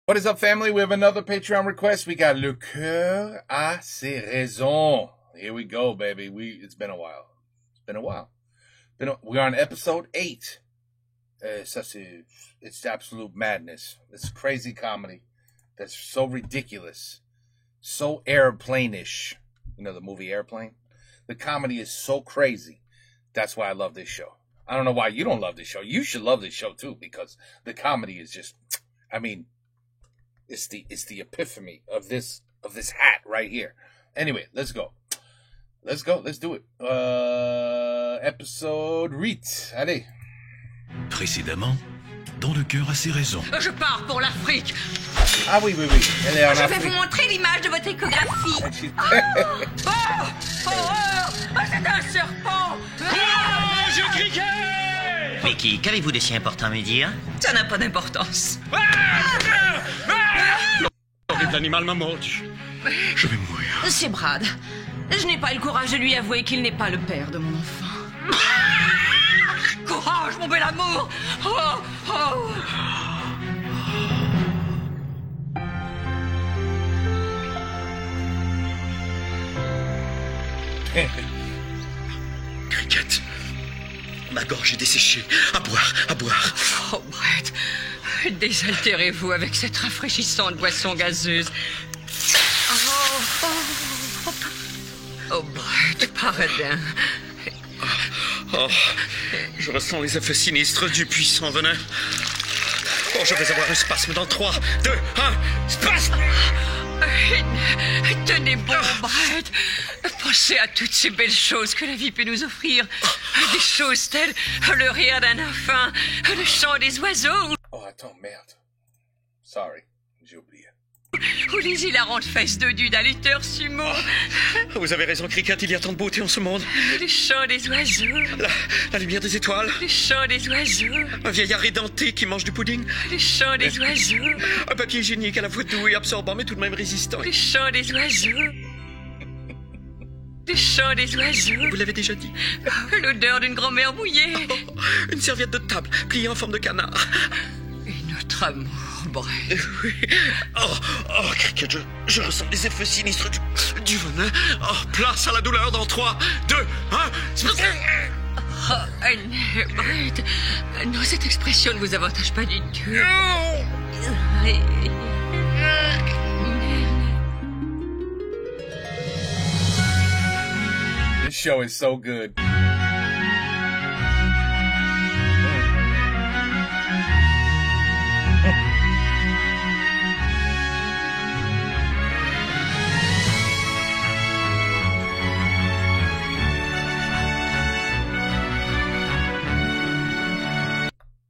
What is up, family? We have another Patreon request. We got Le Coeur a ses raisons. Here we go, baby. It's been a while. We're on episode 8. It's absolute madness. It's crazy comedy that's so ridiculous, so airplane-ish. You know the movie Airplane? The comedy is so crazy. That's why I love this show. I don't know why you don't love this show. You should love this show too, because the comedy is just, I mean, it's the epiphany of this hat right here. Anyway, let's go. Let's do it. Episode 8. Allez. Précédemment, dans Le Coeur a ses raisons. Je pars pour l'Afrique. Ah oui. Elle est en Je vais Afrique. vous montrer l'image de votre échographie. C'est un serpent. Je criquet! Becky, qu'avez-vous de si important à me dire? Ça n'a pas d'importance. L'horrible animal m'a mordu. Je vais mourir. C'est Brad. Je n'ai pas le courage de lui avouer qu'il n'est pas le père de mon enfant. Courage, mon bel amour. Cricket. Ma gorge est desséchée. À boire. Oh, Brad. Désaltérez-vous avec cette rafraîchissante boisson gazeuse. Oh, Brad, paradin. Je ressens les effets sinistres du puissant venin. Je vais avoir un spasme dans 3, 2, 1. Spasme! Tenez bon, Brad. Pensez à toutes ces belles choses que la vie peut nous offrir. Des choses telles le rire d'un enfant, le chant des oiseaux. Oh, attends, merde. Sorry, j'ai oublié. Ou les hilarantes fesses dodues d'un lutteur sumo. Vous avez raison, Cricket, il y a tant de beauté en ce monde. Le chant des oiseaux. La lumière des étoiles. Le chant des oiseaux. Un vieillard édenté qui mange du pudding. Le chant des oiseaux. Un papier hygiénique à la fois doux et absorbant, mais tout de même résistant. Le chant des oiseaux. Le chant des oiseaux. Vous l'avez déjà dit. L'odeur d'une grand-mère mouillée. Une serviette de table pliée en forme de canard. Et notre amour, Brad. Oui. Cricket, je ressens les effets sinistres du venin. Place à la douleur dans 3, 2, 1. Brad. Non, cette expression ne vous avantage pas du tout. This show is so good.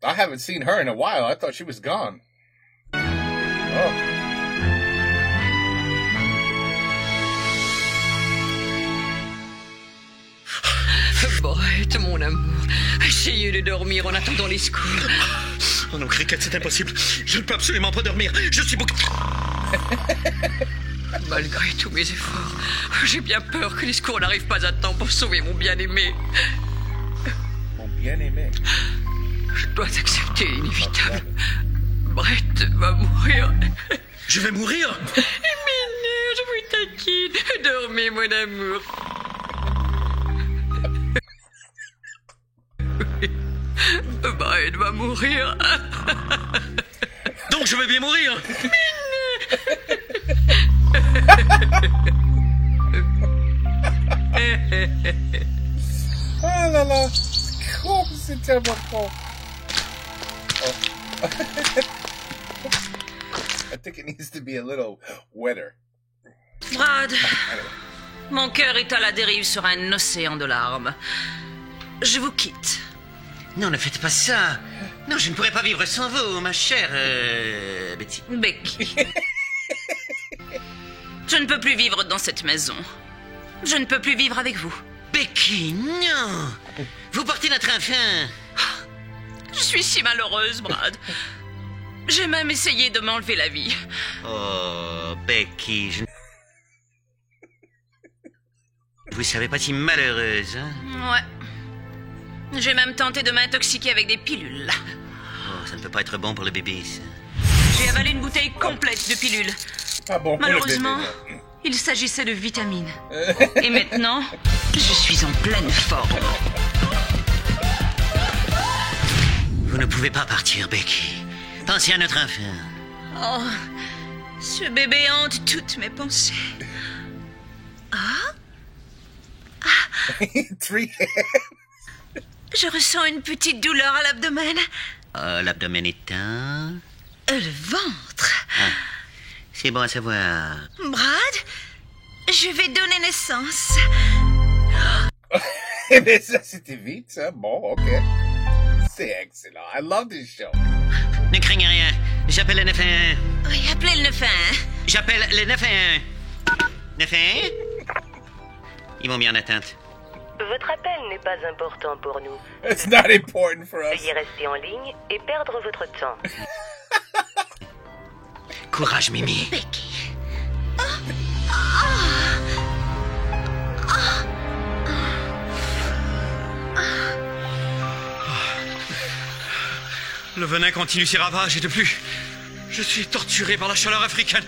I haven't seen her in a while. I thought she was gone. Oh. Brett, mon amour, essayez de dormir en attendant les secours. Oh non, Cricket, c'est impossible. Je ne peux absolument pas dormir. Je suis beaucoup... Malgré tous mes efforts, j'ai bien peur que les secours n'arrivent pas à temps pour sauver mon bien-aimé. Mon bien-aimé. Je dois accepter l'inévitable. Brett va mourir. Je vais mourir? Minet, je vous taquine. Dormez, mon amour. Brett va mourir. Donc je vais bien mourir? Oh là là. Oh, c'est tellement con. Oh. I think it needs to be a little wetter. Brad, mon cœur est à la dérive sur un océan de larmes. Je vous quitte. Non, ne faites pas ça. Non, je ne pourrais pas vivre sans vous, ma chère Betty. Becky. Je ne peux plus vivre dans cette maison. Je ne peux plus vivre avec vous. Becky, non. Vous portez notre enfant. Je suis si malheureuse, Brad. J'ai même essayé de m'enlever la vie. Oh, Becky, je... Vous savez pas si malheureuse, hein? Ouais. J'ai même tenté de m'intoxiquer avec des pilules. Oh, ça ne peut pas être bon pour le bébé, ça. J'ai avalé une bouteille complète de pilules. Pas bon pour le Malheureusement, bébé, là. il s'agissait de vitamines. Et maintenant, je suis en pleine forme. Vous ne pouvez pas partir, Becky. Pensez à notre enfant. Oh, ce bébé hante toutes mes pensées. Three. Je ressens une petite douleur à l'abdomen. Oh, l'abdomen éteint. Le ventre. C'est bon à savoir. Brad, je vais donner naissance. Mais ça, c'était vite, ça. Bon, ok. C'est excellent. I love this show. Ne craignez rien. J'appelle le 911. Oui, appelez le 911. J'appelle le 911. 911? Ils m'ont mis en attente. Votre appel n'est pas important pour nous. It's not important for us. Veuillez rester en ligne et perdre votre temps. Courage, Mimi. Becky. Le venin continue ses ravages et de plus, je suis torturé par la chaleur africaine.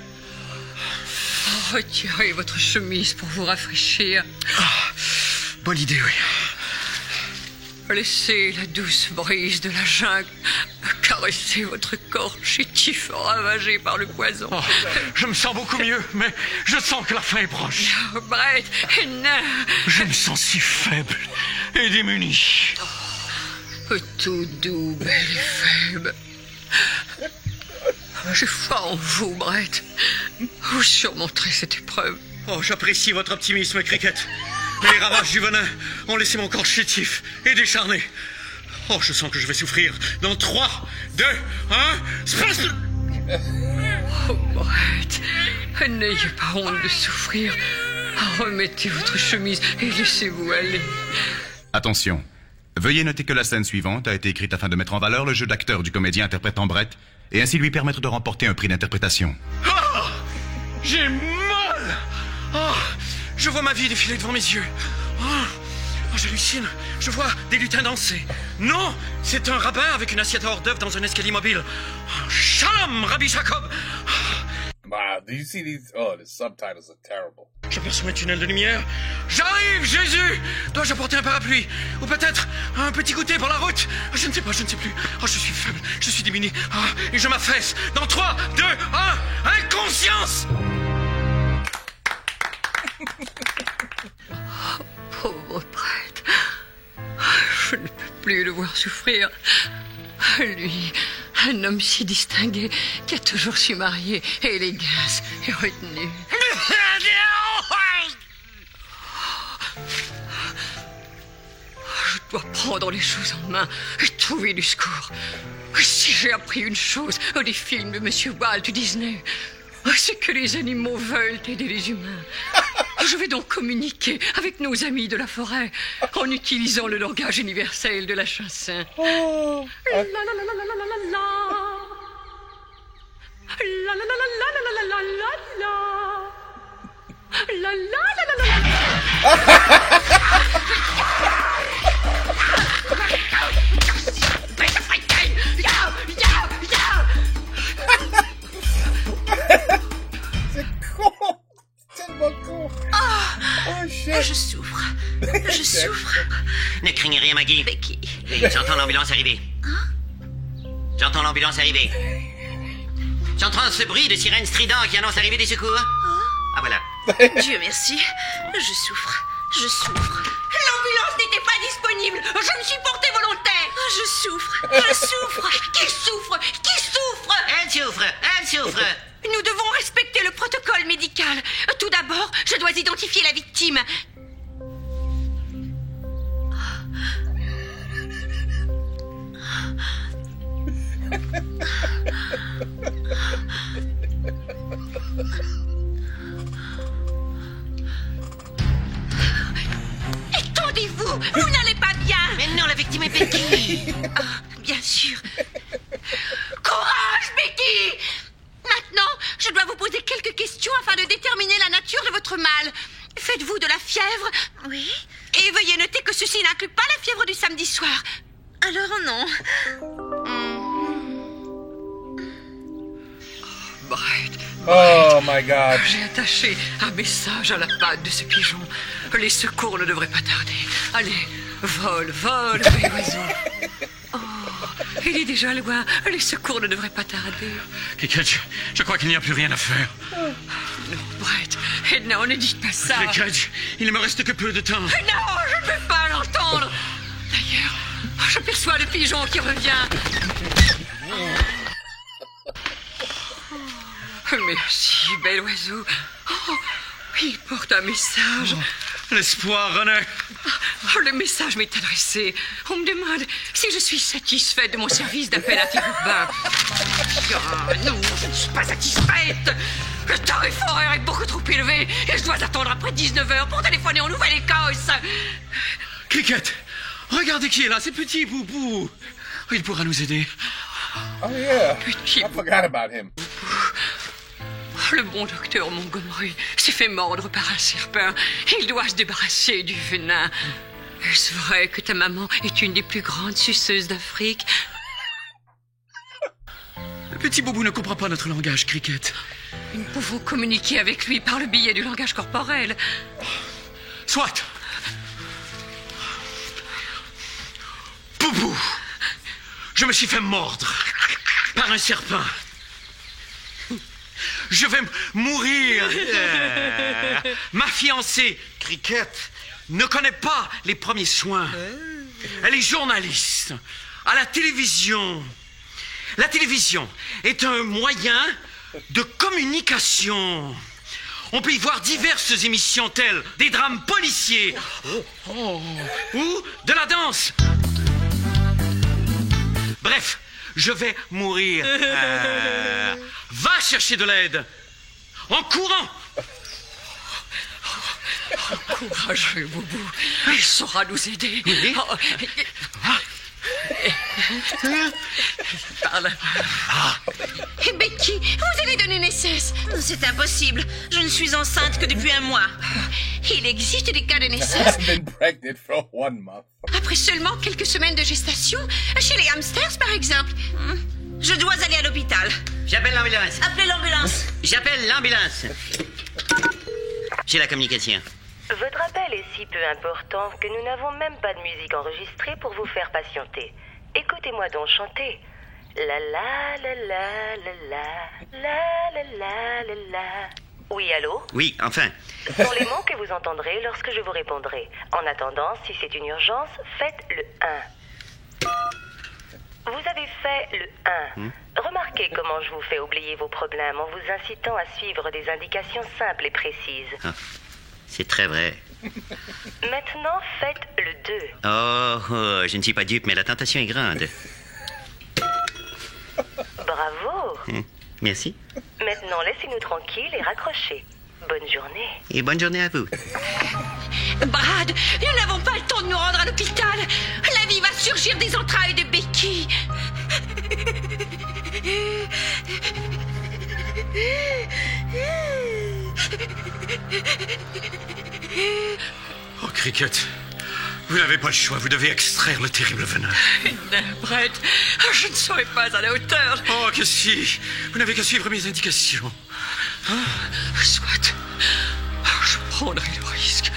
Retirez votre chemise pour vous rafraîchir. Bonne idée, oui. Laissez la douce brise de la jungle caresser votre corps chétif ravagé par le poison. Oh, je me sens beaucoup mieux, mais je sens que la fin est proche. Oh, Brett, non. Je me sens si faible et démuni. Tout doux, belle et faible. J'ai foi en vous, Brett. Vous surmonterez cette épreuve. Oh, j'apprécie votre optimisme, Cricket. Mais les ravages du venin ont laissé mon corps chétif et décharné. Oh, je sens que je vais souffrir. Dans 3, 2, 1... Space... Oh, Brett, n'ayez pas honte de souffrir. Remettez votre chemise et laissez-vous aller. Attention. Veuillez noter que la scène suivante a été écrite afin de mettre en valeur le jeu d'acteur du comédien interprétant Brett et ainsi lui permettre de remporter un prix d'interprétation. Oh, j'ai mal. Oh, je vois ma vie défiler devant mes yeux. Oh, j'hallucine. Je vois des lutins danser. Non, c'est un rabbin avec une assiette hors d'œuvre dans un escalier mobile. Oh, Shalom, Rabbi Jacob. Wow, do you see these? Oh, the subtitles are terrible. J'aperçois un tunnel de lumière. J'arrive, Jésus. Dois-je apporter un parapluie? Ou peut-être un petit goûter pour la route? Je ne sais pas, je ne sais plus. Oh, je suis faible, je suis diminué. Et je m'affaisse. Dans 3, 2, 1, inconscience. Pauvre prêtre. Je ne peux plus le voir souffrir. Lui, un homme si distingué qui a toujours su marier élégance et retenue. Je dois prendre les choses en main et trouver du secours. Si j'ai appris une chose des films de Monsieur Walt Disney, c'est que les animaux veulent aider les humains. Je vais donc communiquer avec nos amis de la forêt en utilisant le langage universel de la chanson. Oh. La la la la la la la la la. La la la la la la la la la la. La la la la la la. C'est con. C'est tellement con. Oh shit. Je souffre. Je souffre. Ne craignez rien, Maggie. Becky. J'entends l'ambulance arriver. J'entends l'ambulance arriver. J'entends ce bruit de sirène strident qui annonce l'arrivée des secours. Ah, voilà. Dieu merci. Je souffre. Je souffre. L'ambulance n'était pas disponible. Je me suis portée volontaire. Je souffre. Je souffre. Qui souffre? Qui souffre? Elle souffre, elle souffre. Nous devons respecter le protocole médical. Tout d'abord, je dois identifier la victime. Étendez-vous, vous n'allez pas bien. Mais non, la victime est Becky. Bien sûr. Courage, Becky. Maintenant, je dois vous poser quelques questions afin de déterminer la nature de votre mal. Faites-vous de la fièvre? Oui. Et veuillez noter que ceci n'inclut pas la fièvre du samedi soir. Alors non. Brett. Oh my God. J'ai attaché un message à la patte de ce pigeon. Les secours ne devraient pas tarder. Allez, vole, vieil oiseau. Oh, il est déjà loin. Les secours ne devraient pas tarder. Cricket, je crois qu'il n'y a plus rien à faire. Non, Brett. Non, ne dites pas ça. Cricket, il ne me reste que peu de temps. Non, je ne peux pas l'entendre. D'ailleurs, j'aperçois le pigeon qui revient. Merci, bel oiseau. Oh, il porte un message. L'espoir renaît. Oh, le message m'est adressé. On me demande si je suis satisfaite de mon service d'appel interurbain. Oh, non, je ne suis pas satisfaite. Le tarif horaire est beaucoup trop élevé et je dois attendre après 19h pour téléphoner en Nouvelle-Écosse. Cricket, regardez qui est là, c'est petit Boubou. Il pourra nous aider. Oh yeah. Petit I forgot about him. Le bon docteur Montgomery s'est fait mordre par un serpent. Il doit se débarrasser du venin. Est-ce vrai que ta maman est une des plus grandes suceuses d'Afrique? Le petit Boubou ne comprend pas notre langage, Cricket. Nous pouvons communiquer avec lui par le biais du langage corporel. Soit. Boubou, je me suis fait mordre par un serpent. Je vais mourir. Ma fiancée, Cricket, ne connaît pas les premiers soins. Elle est journaliste à la télévision. La télévision est un moyen de communication. On peut y voir diverses émissions telles des drames policiers ou de la danse. Bref, je vais mourir. Va chercher de l'aide. En courant. Courageux, Boubou. Il saura nous aider. Oui. Oh, par là. Becky, vous allez donner naissance. C'est impossible. Je ne suis enceinte que depuis un mois. Il existe des cas de naissance I've been pregnant for 1 month. après seulement quelques semaines de gestation. Chez les hamsters, par exemple. Je dois aller à l'hôpital. J'appelle l'ambulance. Appelez l'ambulance. J'appelle l'ambulance. J'ai la communication. Votre appel est si peu important que nous n'avons même pas de musique enregistrée pour vous faire patienter. Écoutez-moi donc chanter. La la la la la la la la la la la. Oui, allô? Oui, enfin. Ce sont les mots que vous entendrez lorsque je vous répondrai. En attendant, si c'est une urgence, faites le 1. Vous avez fait le 1. Remarquez comment je vous fais oublier vos problèmes en vous incitant à suivre des indications simples et précises. Ah, c'est très vrai. Maintenant, faites le 2. Oh, je ne suis pas dupe, mais la tentation est grande. Bravo. Merci. Maintenant, laissez-nous tranquilles et raccrochez. Bonne journée. Et bonne journée à vous. Brad, nous n'avons pas le temps de nous rendre à l'hôpital. La vie va surgir des entrailles de Becky. Oh, Cricket, vous n'avez pas le choix. Vous devez extraire le terrible venin. Non, Brett, je ne serai pas à la hauteur. Oh, que si. Vous n'avez qu'à suivre mes indications. Soit. Je prendrai le risque.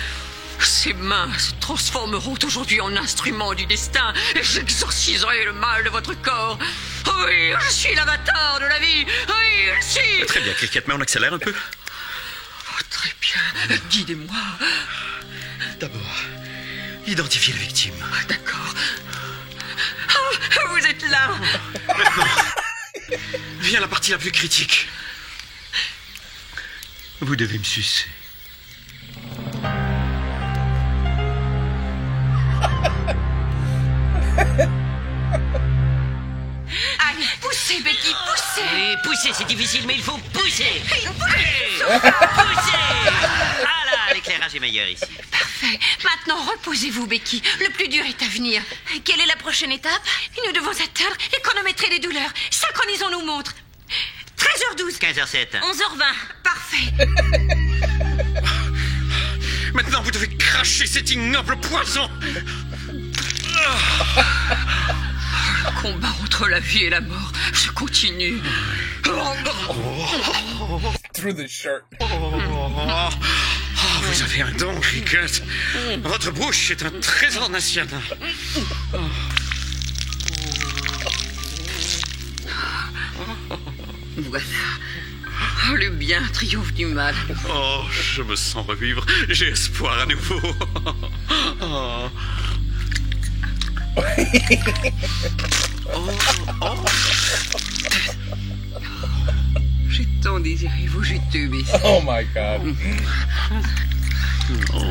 Ces mains se transformeront aujourd'hui en instruments du destin et j'exorciserai le mal de votre corps. Oui, je suis l'avatar de la vie. Oui, je suis. Très bien, Cricket, mais on accélère un peu. Oh, très bien. Guidez-moi. D'abord, identifier la victime. D'accord. Oh, vous êtes là. Maintenant, vient la partie la plus critique. Vous devez me sucer. Allez, poussez, Becky, poussez. Et pousser, c'est difficile, mais il faut pousser. Pousser. Ah là, l'éclairage est meilleur ici. Parfait. Maintenant, reposez-vous, Becky. Le plus dur est à venir. Quelle est la prochaine étape? Nous devons atteindre et chronométrer les douleurs. Synchronisons nos montres. 13h12. 15h07. 11h20. Parfait. Maintenant, vous devez cracher cet ignoble poison. Le combat entre la vie et la mort se continue. Through the shirt. Vous avez un don, Cricket. Votre bouche est un trésor national. Voilà. Oh, le bien triomphe du mal. Oh, je me sens revivre. J'ai espoir à nouveau. Oh. J'ai tant désiré vous jeter, mais... Oh my God. Oh,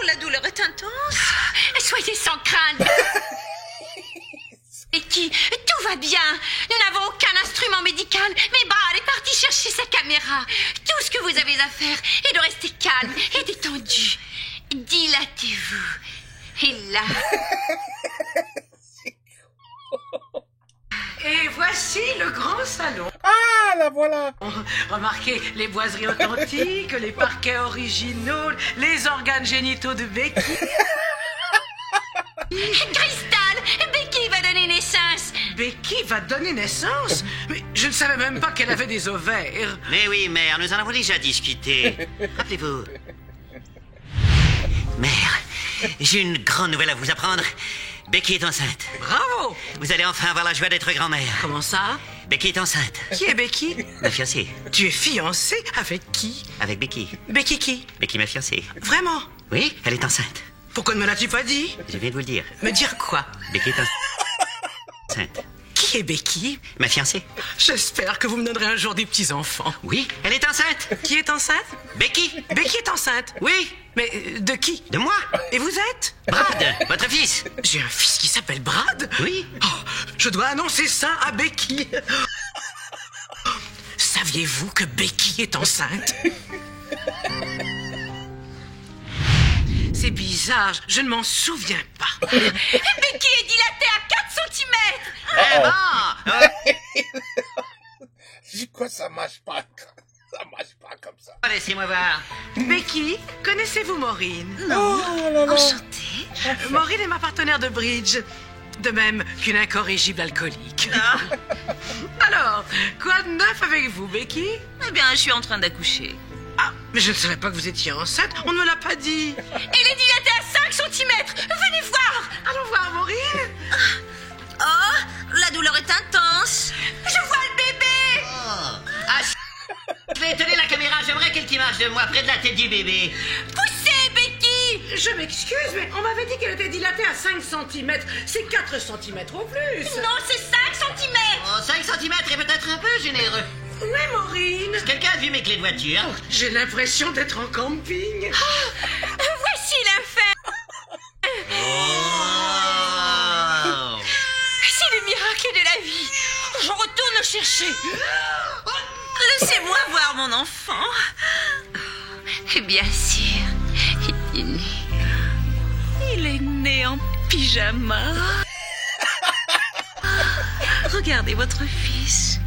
la douleur est intense. Soyez sans crainte. Becky, tout va bien. Nous n'avons aucun instrument médical, mais Brad est parti chercher sa caméra. Tout ce que vous avez à faire est de rester calme et détendu. Dilatez-vous. Et là... Et voici le grand salon. Ah, la voilà. Remarquez les boiseries authentiques, les parquets originaux, les organes génitaux de Becky. Cristal, Becky va donner naissance. Becky va donner naissance? Mais je ne savais même pas qu'elle avait des ovaires. Mais oui, mère, nous en avons déjà discuté. Rappelez-vous. Mère, j'ai une grande nouvelle à vous apprendre. Becky est enceinte. Bravo! Vous allez enfin avoir la joie d'être grand-mère. Comment ça? Becky est enceinte. Qui est Becky? Ma fiancée. Tu es fiancée avec qui? Avec Becky. Becky qui? Becky, ma fiancée. Vraiment? Oui, elle est enceinte. Pourquoi ne me l'as-tu pas dit? Je viens de vous le dire. Me dire quoi? Becky est enceinte. Qui est Becky? Ma fiancée. J'espère que vous me donnerez un jour des petits-enfants. Oui, elle est enceinte. Qui est enceinte? Becky. Becky est enceinte? Oui. Mais de qui? De moi. Et vous êtes? Brad, votre fils. J'ai un fils qui s'appelle Brad? Oui. Oh, je dois annoncer ça à Becky. Saviez-vous que Becky est enceinte? C'est bizarre, je ne m'en souviens pas. Becky est dilatée à 4 cm. Quoi, ça marche pas? Ça marche pas comme ça. Laissez-moi voir. Becky, connaissez-vous Maureen? Non, enchantée. Maureen est ma partenaire de bridge. De même qu'une incorrigible alcoolique. Alors, quoi de neuf avec vous, Becky? Eh bien, je suis en train d'accoucher. Ah, mais je ne savais pas que vous étiez enceinte, on ne me l'a pas dit. Elle est dilatée à 5 cm. Venez voir. Allons voir Maureen. Oh, la douleur est intense. Je vois le bébé. Je vais étonner la caméra, j'aimerais quelques images de moi près de la tête du bébé. Poussez, Becky. Je m'excuse, mais on m'avait dit qu'elle était dilatée à 5 cm. C'est 4 cm au plus. Non, c'est 5 cm. Oh, 5 cm est peut-être un peu généreux. Oui, Maureen. Quelqu'un a vu mes clés de voiture? J'ai l'impression d'être en camping. Voici l'affaire. Oh. C'est le miracle de la vie. Je retourne le chercher. Laissez-moi voir mon enfant. Bien sûr, il est né. Il est né en pyjama. Regardez votre fils.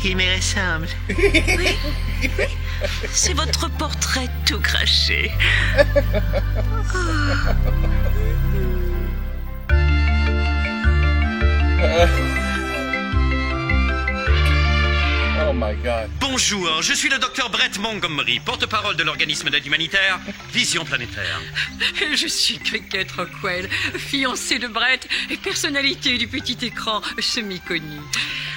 Il me ressemble. Oui. C'est votre portrait tout craché. Oh my God. Bonjour, je suis le docteur Brett Montgomery, porte-parole de l'organisme d'aide humanitaire Vision Planétaire. Je suis Cricket Rockwell, fiancée de Brett et personnalité du petit écran semi-connue.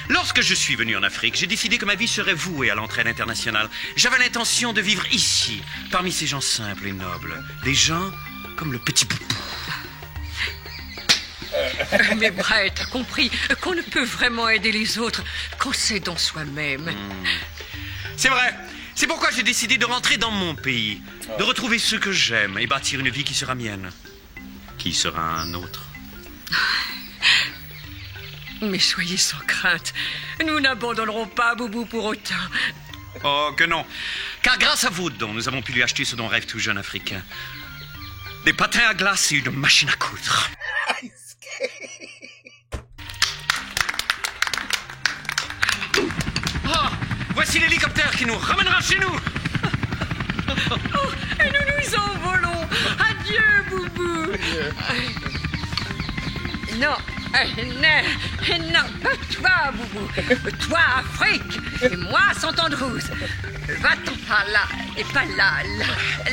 Lorsque je suis venu en Afrique, j'ai décidé que ma vie serait vouée à l'entraide internationale. J'avais l'intention de vivre ici, parmi ces gens simples et nobles. Des gens comme le petit Boubou. Mais Brett a compris qu'on ne peut vraiment aider les autres qu'en s'aidant soi-même. C'est vrai. C'est pourquoi j'ai décidé de rentrer dans mon pays, de retrouver ceux que j'aime et bâtir une vie qui sera mienne. Qui sera un autre. Mais soyez sans crainte, nous n'abandonnerons pas Boubou pour autant. Oh, que non. Car grâce à vos dons, nous avons pu lui acheter ce dont rêve tout jeune Africain. Des patins à glace et une machine à coudre. Voici l'hélicoptère qui nous ramènera chez nous. Oh, et nous nous envolons. Adieu, Boubou. Non, non, pas toi, Boubou. Toi, Afrique. Et moi, Saint-Andrews. Va-t'en par là, et pas là,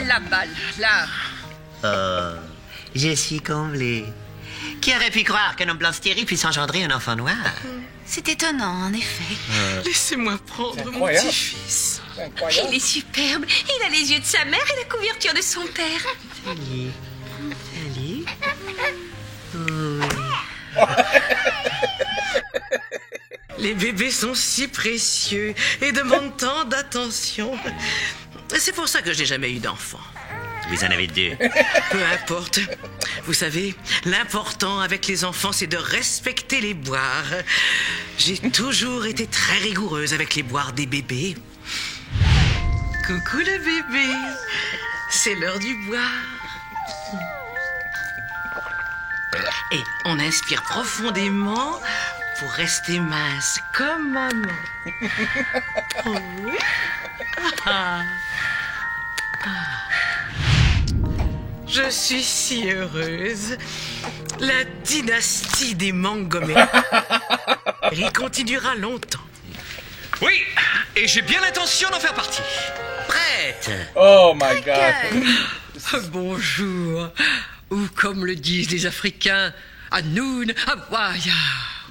là-bas, là. Oh, je suis comblée. Qui aurait pu croire qu'un homme blanc stéril puisse engendrer un enfant noir? C'est étonnant, en effet. Laissez-moi prendre mon incroyable. petit-fils. C'est incroyable. Il est superbe. Il a les yeux de sa mère et la couverture de son père. Salut. Salut. Les bébés sont si précieux et demandent tant d'attention. C'est pour ça que je n'ai jamais eu d'enfant. Vous en avez 2. Peu importe. Vous savez, l'important avec les enfants, c'est de respecter les boires. J'ai toujours été très rigoureuse avec les boires des bébés. Coucou le bébé. C'est l'heure du boire. Et on inspire profondément pour rester mince comme maman. Oh oui. Ah. Je suis si heureuse. La dynastie des Montgomery continuera longtemps. Oui, et j'ai bien l'intention d'en faire partie. Prête? Oh my God. Bonjour. Ou comme le disent les Africains, Anoun Awaya.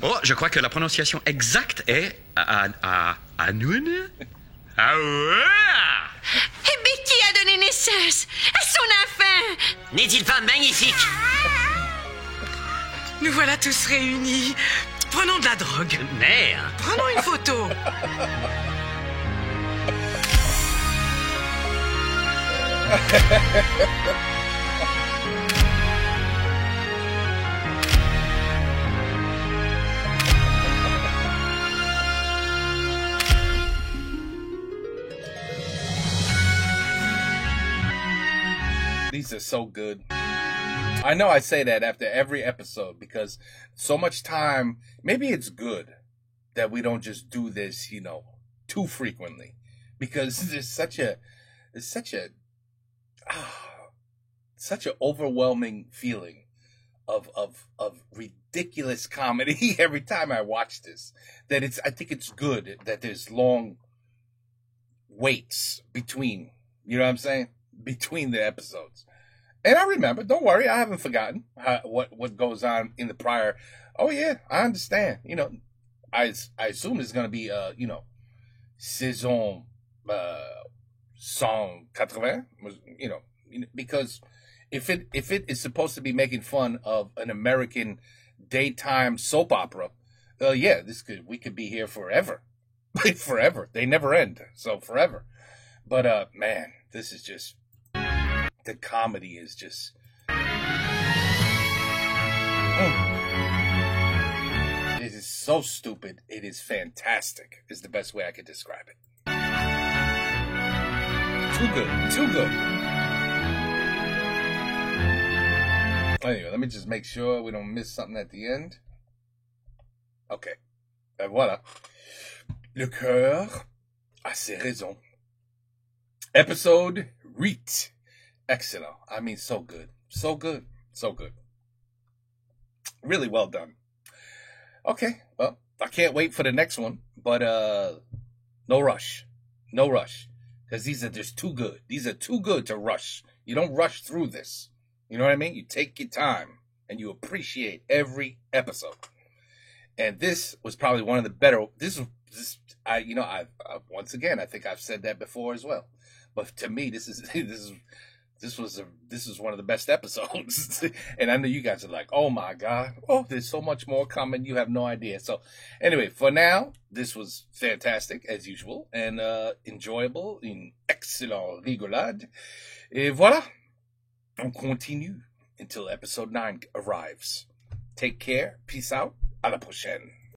Oh, je crois que la prononciation exacte est Anoun. Ah ouais. Et Betty a donné naissance à son enfant. N'est-il pas magnifique? Nous voilà tous réunis. Prenons de la drogue. Merde. Prenons une photo. These are so good. I know I say that after every episode because so much time, maybe it's good that we don't just do this, you know, too frequently because there's such an overwhelming feeling of ridiculous comedy every time I watch this, that I think it's good that there's long waits between, you know what I'm saying? Between the episodes. And I remember, don't worry, I haven't forgotten what goes on in the prior. Oh yeah, I understand. You know, I assume it's going to be, you know, saison 180, you know, because if it is supposed to be making fun of an American daytime soap opera, yeah, we could be here forever. Forever. They never end. So forever. But man, this is just, the comedy is just it is so stupid. It is fantastic is the best way I could describe it. Too good. Too good. Anyway, let me just make sure we don't miss something at the end. Okay. Voilà. Le cœur a ses raisons. Episode 8. Excellent. I mean, so good. So good. So good. Really well done. Okay. Well, I can't wait for the next one, but no rush. No rush. Because these are just too good. These are too good to rush. You don't rush through this. You know what I mean? You take your time and you appreciate every episode. And this was probably one of the better. Once again, I think I've said that before as well. But to me, this is one of the best episodes. And I know you guys are like, oh my God, there's so much more coming. You have no idea. So anyway, for now, this was fantastic as usual and enjoyable, une excellente rigolade. Et voilà, on continue until episode 9 arrives. Take care. Peace out. À la prochaine.